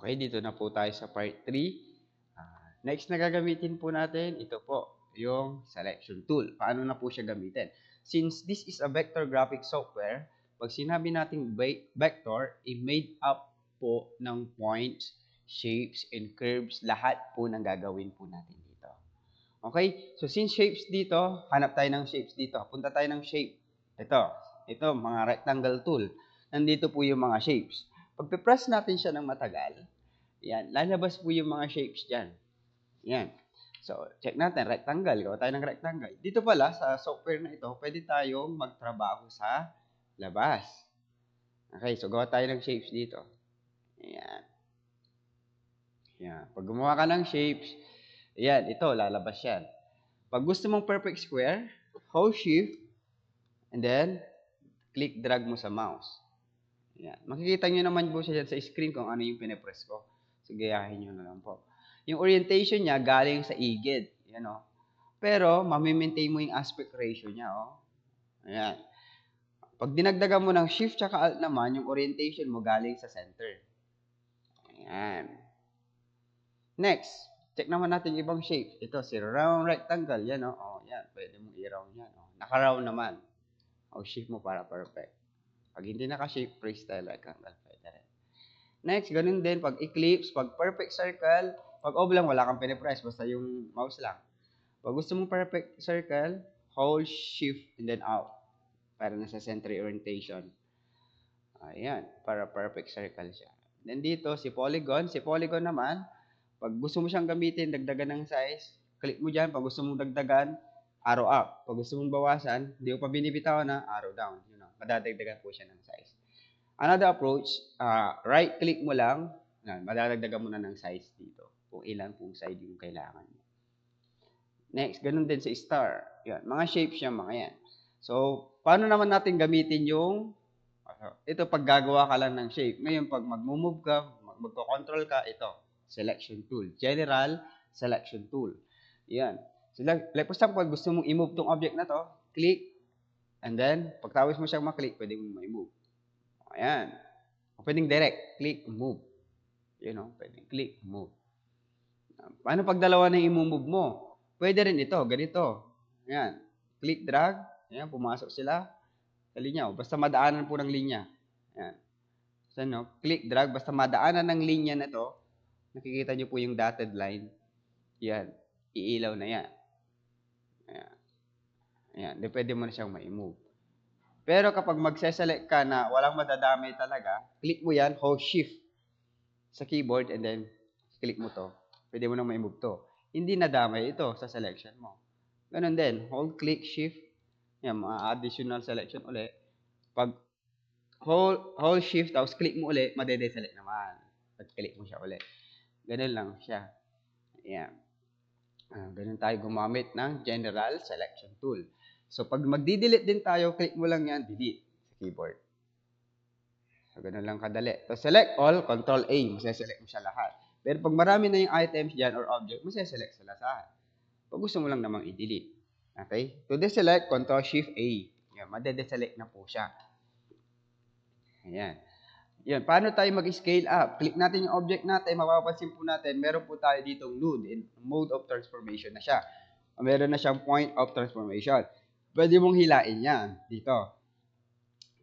Okay, dito na po tayo sa part 3. Next na gagamitin po natin, ito po, yung selection tool. Paano na po siya gamitin? Since this is a vector graphic software, pag sinabi nating vector, i-made up po ng points, shapes, and curves, lahat po ng gagawin po natin dito. Okay? So, since shapes dito, hanap tayo ng shapes dito. Punta tayo ng shape. Ito, mga rectangle tool. Nandito po yung mga shapes. Pag press natin siya ng matagal, yan, lalabas po yung mga shapes dyan. Yan. So, check natin, rectangle. Gawa tayo ng rectangle. Dito pala, sa software na ito, pwede tayong magtrabaho sa labas. Okay, so gawa tayo ng shapes dito. Yan. Yan. Pag gumawa ka ng shapes, yan, ito, lalabas yan. Pag gusto mong perfect square, hold shift, and then, click drag mo sa mouse. Yan. Makikita nyo naman po siya sa screen kung ano yung pinipress ko. So, gayahin nyo na lang po. Yung orientation niya galing sa igid. Yan o. Pero, mamimaintain mo yung aspect ratio niya o. Ayan. Pag dinagdagan mo ng shift tsaka alt naman, yung orientation mo galing sa center. Ayan. Next, check naman natin yung ibang shape. Ito, si round rectangle. Yan o. O, yan. Pwede mong i-round yan o. Naka-round naman. O, shift mo para perfect. Pag hindi naka-shape, freestyle rectangle. Pwede rin. Next, ganun din. Pag eclipse, pag perfect circle, pag oblong, wala kang pinipress. Basta yung mouse lang. Pag gusto mong perfect circle, hold shift and then out. Para nasa center orientation. Ayan. Para perfect circle siya. Then dito, si polygon. Si polygon naman, pag gusto mo siyang gamitin, dagdagan ng size, click mo dyan. Pag gusto mong dagdagan, arrow up. Pag gusto mong bawasan, hindi mo pa binibitawan na, arrow down. You know, madadagdagan po siya ng size. Another approach, right-click mo lang, madadagdagan mo na ng size dito. Kung ilan pong side yung kailangan mo. Next, ganun din sa star. Yan, mga shapes yan, mga yan. So, paano naman natin gamitin yung, ito pag gagawa ka lang ng shape. Ngayon, pag mag-move ka, magko-control ka, ito, selection tool. General selection tool. Yan. So, like for example, gusto mong i-move tong object na to, click, and then, pagtapos mo siyang maklik, pwede mong ma-move. Ayan. O pwedeng direct, click, move. You know, pwedeng click, move. Paano pag dalawa na i-move mo? Pwede rin ito, ganito. Ayan. Click, drag. Ayan, pumasok sila sa linya. Basta madaanan po ng linya. Ayan. So, no, click, drag. Basta madaanan ng linya na to, nakikita nyo po yung dotted line. Yan. Iilaw na yan. Ayan. Ayan. Di pwede mo na siyang ma-move. Pero kapag magse-select ka na walang madadamay talaga, click mo yan, hold shift sa keyboard, and then click mo to. Pwede mo nang ma-move to. Hindi nadamay ito sa selection mo. Ganun din, hold, click, shift. Yan, mga additional selection ulit. Pag hold shift, tapos click mo ulit, madedeselect naman. Pag click mo siya ulit. Ganun lang siya. Yan. Ganun tayo gumamit ng general selection tool. So, pag magdi-delete din tayo, click mo lang yan, delete sa keyboard. So, ganun lang kadali. So, select all, control A, maseselect mo siya lahat. Pero pag marami na yung items dyan or object, maseselect sa lahat. Pag gusto mo lang namang i-delete. Okay? To deselect, control shift A. Yan, madedeselect na po siya. Ayan. Yan, paano tayo mag-scale up? Click natin yung object natin, mapapansin po natin, meron po tayo ditong node in mode of transformation na siya. Meron na siyang point of transformation. Pwede mong hilain yan dito.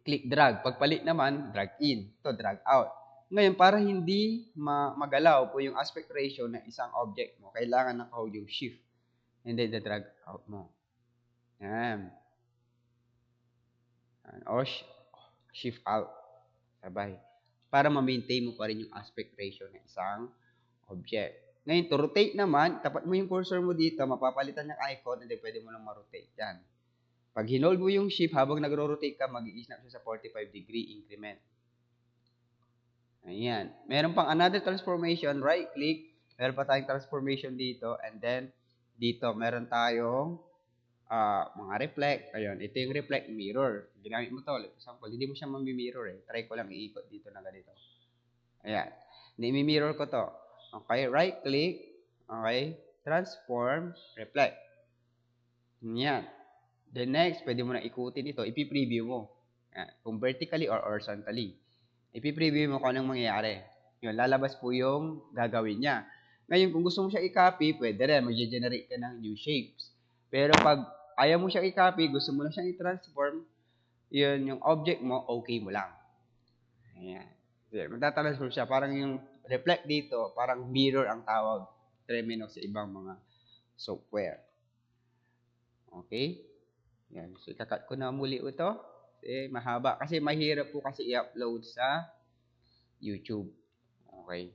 Click drag. Pagpalit naman, drag in. Ito, drag out. Ngayon, para hindi magalaw po yung aspect ratio ng isang object mo, kailangan naka-hold yung shift. And then, drag out mo. Yan. Or shift out. Sabay. Para ma-maintain mo pa rin yung aspect ratio ng isang object. Ngayon, to rotate naman, tapat mo yung cursor mo dito, mapapalitan yung icon, and then pwede mo lang ma-rotate. Yan. Pag hinold mo yung shift, habang nagro-rotate ka, mag-i-snap siya sa 45-degree increment. Ayan. Meron pang another transformation, right-click. Meron pa tayong transformation dito, and then, dito, meron tayong mga reflect. Ayun, ito yung reflect mirror. Ginamit mo to. For example, hindi mo siya mami-mirror eh. Try ko lang iikot dito na ganito. Ayan. Nimi-mirror ko to. Okay, right-click. Okay, transform, reflect. Yan. The next, pwede mo na ikutin ito. Ipi-preview mo. Yan. Kung vertically or horizontally. Ipi-preview mo kung anong mangyayari. Yun, lalabas po yung gagawin niya. Ngayon, kung gusto mo siya i-copy, pwede rin, mag-generate ka ng new shapes. Pero pag ayaw mo siya i-copy, gusto mo lang siyang i-transform, yun, yung object mo, okay mo lang. Ayan. Yeah, magtatransform siya. Parang yung reflect dito, parang mirror ang tawag termino sa ibang mga software. Okay? Yan. So, ikakat ko na muli ito. Mahaba. Kasi mahirap po kasi i-upload sa YouTube. Okay.